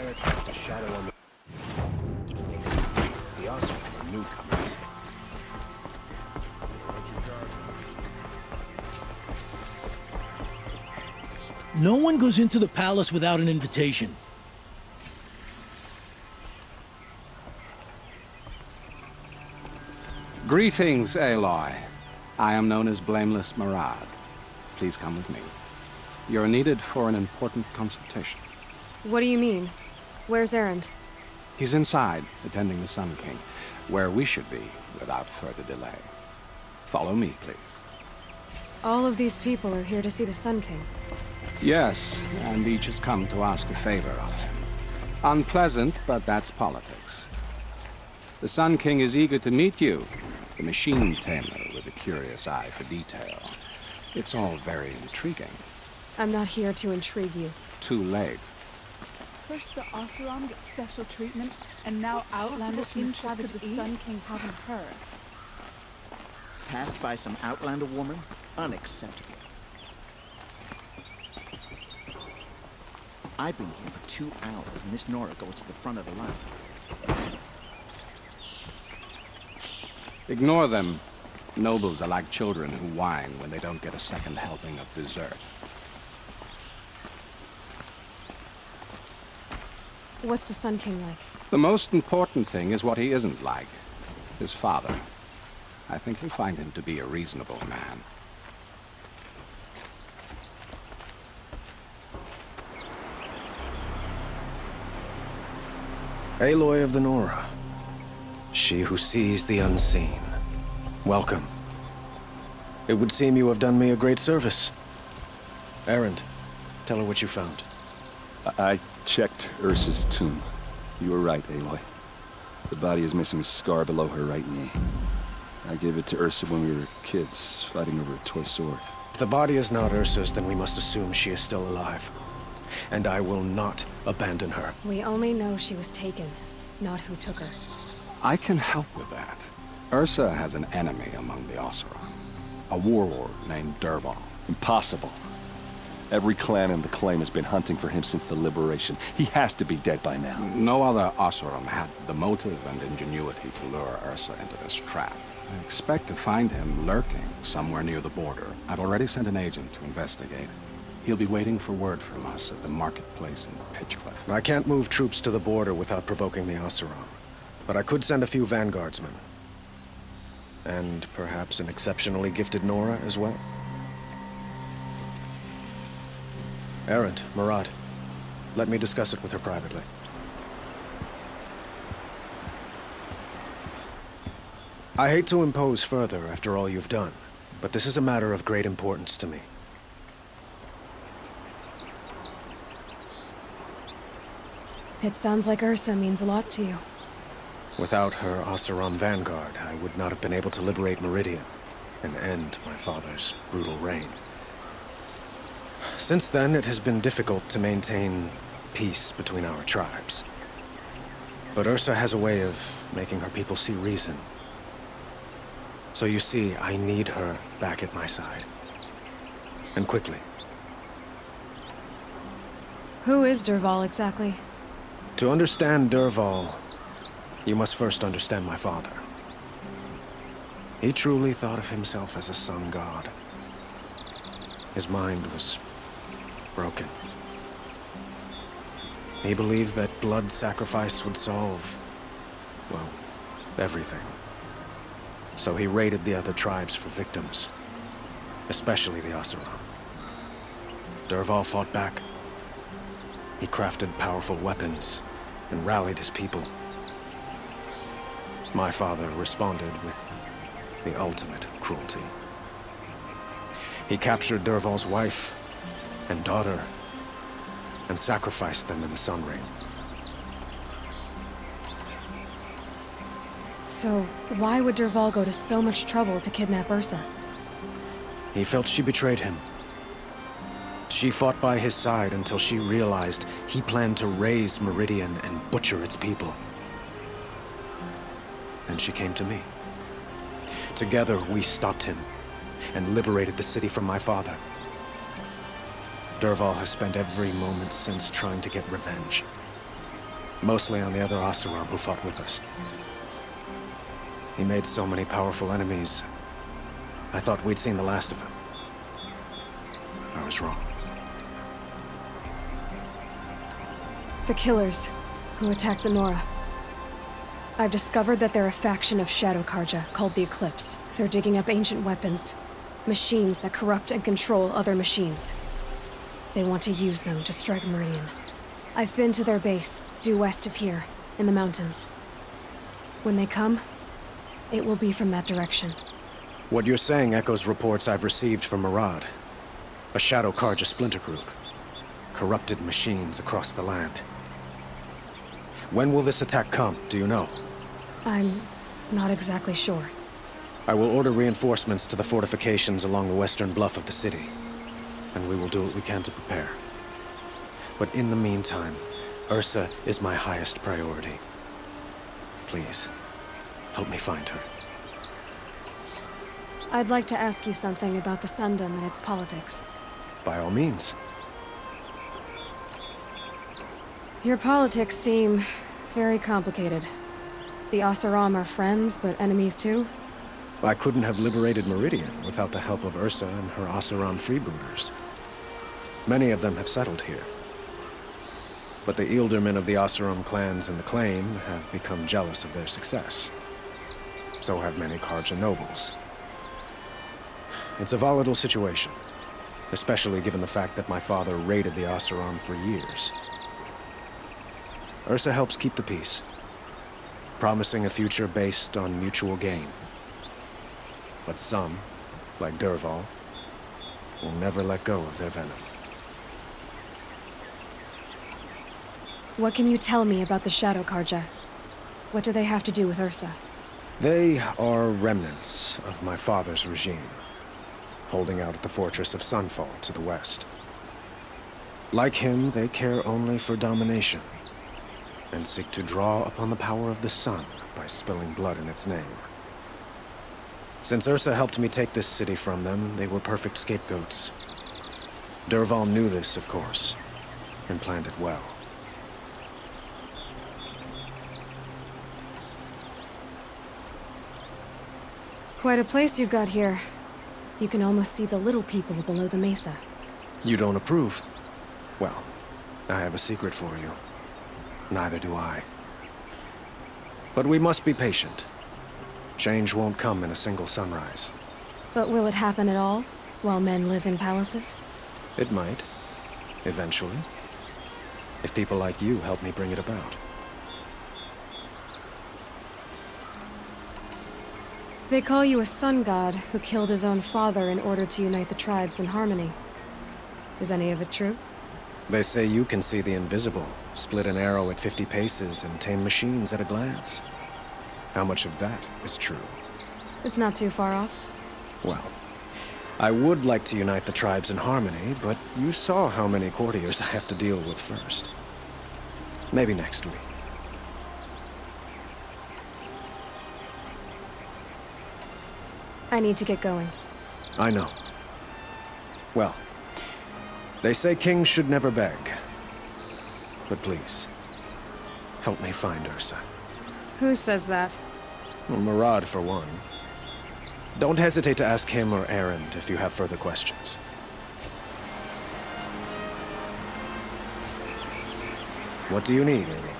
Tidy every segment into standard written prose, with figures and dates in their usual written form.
fire cast a shadow on the Oscar are newcomers. No one goes into the palace without an invitation. Greetings, Aloy. I am known as Blameless Murad. Please come with me. You're needed for an important consultation. What do you mean? Where's Erend? He's inside, attending the Sun King, where we should be without further delay. Follow me, please. All of these people are here to see the Sun King. Yes, and each has come to ask a favor of him. Unpleasant, but that's politics. The Sun King is eager to meet you, the machine tamer with a curious eye for detail. It's all very intriguing. I'm not here to intrigue you. Too late. First the Oseram gets special treatment, and now Outlanders from the Savage the Sun King haven't heard. Passed by some Outlander woman? Unacceptable. I've been here for 2 hours, and this Nora goes to the front of the line. Ignore them. Nobles are like children who whine when they don't get a second helping of dessert. What's the Sun King like? The most important thing is what he isn't like. His father. I think you'll find him to be a reasonable man. Aloy of the Nora. She who sees the unseen. Welcome. It would seem you have done me a great service. Erend, tell her what you found. I checked Ursa's tomb. You were right, Aloy. The body is missing a scar below her right knee. I gave it to Ursa when we were kids, fighting over a toy sword. If the body is not Ursa's, then we must assume she is still alive. And I will not abandon her. We only know she was taken, not who took her. I can help with that. Ursa has an enemy among the Oseram. A warlord named Dervahl. Impossible. Every clan in the claim has been hunting for him since the liberation. He has to be dead by now. No other Oseram had the motive and ingenuity to lure Ursa into this trap. I expect to find him lurking somewhere near the border. I've already sent an agent to investigate. He'll be waiting for word from us at the marketplace in Pitchcliff. I can't move troops to the border without provoking the Oseram. But I could send a few vanguardsmen. And perhaps an exceptionally gifted Nora as well. Erend, Murad, let me discuss it with her privately. I hate to impose further after all you've done, but this is a matter of great importance to me. It sounds like Ursa means a lot to you. Without her Oseram vanguard, I would not have been able to liberate Meridian and end my father's brutal reign. Since then, it has been difficult to maintain peace between our tribes. But Ursa has a way of making her people see reason. So you see, I need her back at my side. And quickly. Who is Dervahl exactly? To understand Dervahl, you must first understand my father. He truly thought of himself as a sun god. His mind was broken. He believed that blood sacrifice would solve, well, everything. So he raided the other tribes for victims, especially the Oseram. Dervahl fought back. He crafted powerful weapons and rallied his people. My father responded with the ultimate cruelty. He captured Dervahl's wife and daughter and sacrificed them in the Sun Ring. So, why would Dervahl go to so much trouble to kidnap Ursa? He felt she betrayed him. She fought by his side until she realized he planned to raise Meridian and butcher its people. Then she came to me. Together, we stopped him and liberated the city from my father. Dervahl has spent every moment since trying to get revenge. Mostly on the other Oseram who fought with us. He made so many powerful enemies, I thought we'd seen the last of him. I was wrong. The killers who attacked the Nora. I've discovered that they're a faction of Shadow Karja called the Eclipse. They're digging up ancient weapons. Machines that corrupt and control other machines. They want to use them to strike Meridian. I've been to their base, due west of here, in the mountains. When they come, it will be from that direction. What you're saying echoes reports I've received from Avad, a Shadow Karja splinter group. Corrupted machines across the land. When will this attack come, do you know? I'm not exactly sure. I will order reinforcements to the fortifications along the western bluff of the city, and we will do what we can to prepare. But in the meantime, Ursa is my highest priority. Please, help me find her. I'd like to ask you something about the Sundom and its politics. By all means. Your politics seem very complicated. The Oseram are friends, but enemies too? I couldn't have liberated Meridian without the help of Ursa and her Oseram freebooters. Many of them have settled here. But the Ealdormen of the Oseram clans in the Claim have become jealous of their success. So have many Karja nobles. It's a volatile situation, especially given the fact that my father raided the Oseram for years. Ursa helps keep the peace, promising a future based on mutual gain. But some, like Dervahl, will never let go of their venom. What can you tell me about the Shadow Karja? What do they have to do with Ursa? They are remnants of my father's regime, holding out at the fortress of Sunfall to the west. Like him, they care only for domination, and seek to draw upon the power of the sun by spilling blood in its name. Since Ursa helped me take this city from them, they were perfect scapegoats. Dervahl knew this, of course, and planned it well. Quite a place you've got here. You can almost see the little people below the mesa. You don't approve? Well, I have a secret for you. Neither do I. But we must be patient. Change won't come in a single sunrise. But will it happen at all, while men live in palaces? It might. Eventually. If people like you help me bring it about. They call you a sun god who killed his own father in order to unite the tribes in harmony. Is any of it true? They say you can see the invisible, split an arrow at 50 paces, and tame machines at a glance. How much of that is true? It's not too far off. Well, I would like to unite the tribes in harmony, but you saw how many courtiers I have to deal with first. Maybe next week. I need to get going. I know. Well, they say kings should never beg. But please, help me find Ursa. Who says that? Well, Murad, for one. Don't hesitate to ask him or Erend if you have further questions. What do you need, Aloy?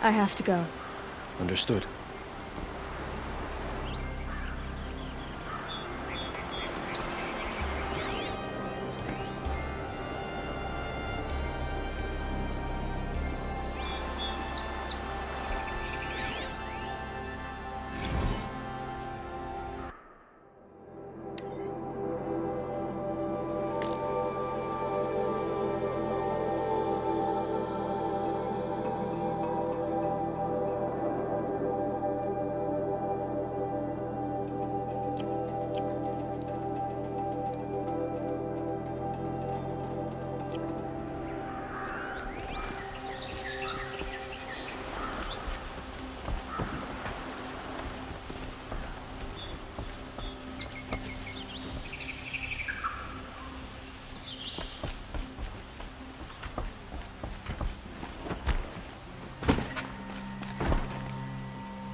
I have to go. Understood.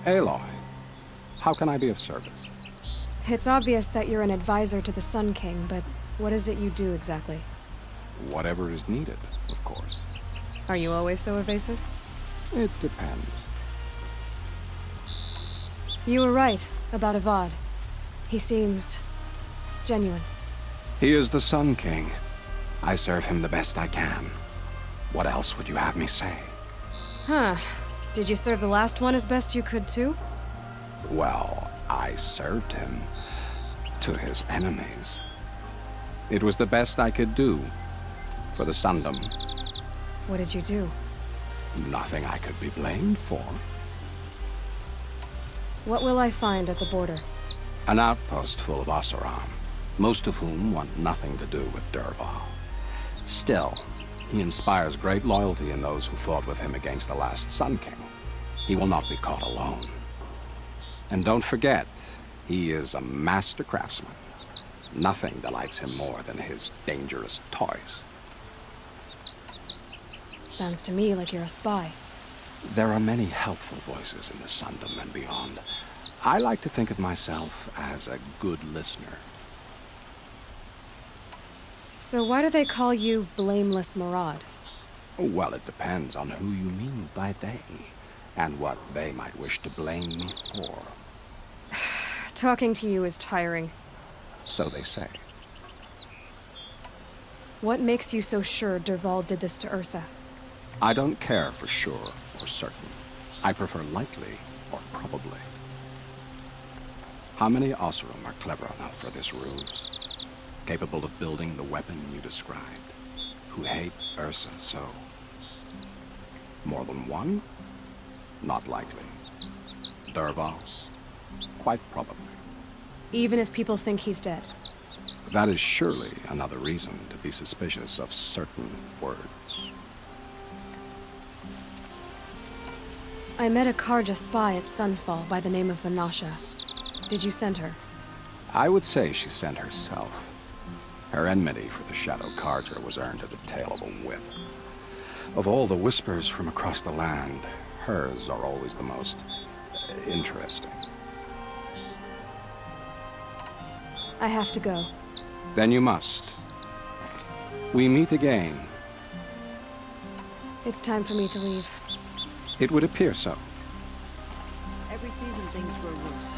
Aloy, how can I be of service? It's obvious that you're an advisor to the Sun King, but what is it you do exactly? Whatever is needed, of course. Are you always so evasive? It depends. You were right about Avad. He seems genuine. He is the Sun King. I serve him the best I can. What else would you have me say? Huh. Did you serve the last one as best you could, too? Well, I served him to his enemies. It was the best I could do for the Sundom. What did you do? Nothing I could be blamed for. What will I find at the border? An outpost full of Oseram, most of whom want nothing to do with Dervahl. Still, he inspires great loyalty in those who fought with him against the last Sun King. He will not be caught alone. And don't forget, he is a master craftsman. Nothing delights him more than his dangerous toys. Sounds to me like you're a spy. There are many helpful voices in the Sundom and beyond. I like to think of myself as a good listener. So why do they call you Blameless Murad? Well, it depends on who you mean by they, and what they might wish to blame me for. Talking to you is tiring. So they say. What makes you so sure Dervahl did this to Ursa? I don't care for sure or certain. I prefer likely or probably. How many Oseram are clever enough for this ruse? Capable of building the weapon you described? Who hate Ursa so? More than one? Not likely. Dervahl? Quite probably. Even if people think he's dead? That is surely another reason to be suspicious of certain words. I met a Karja spy at Sunfall by the name of Vanasha. Did you send her? I would say she sent herself. Her enmity for the Shadow Karja was earned at the tail of a whip. Of all the whispers from across the land, hers are always the most interesting. I have to go. Then you must. We meet again. It's time for me to leave. It would appear so. Every season things grow worse.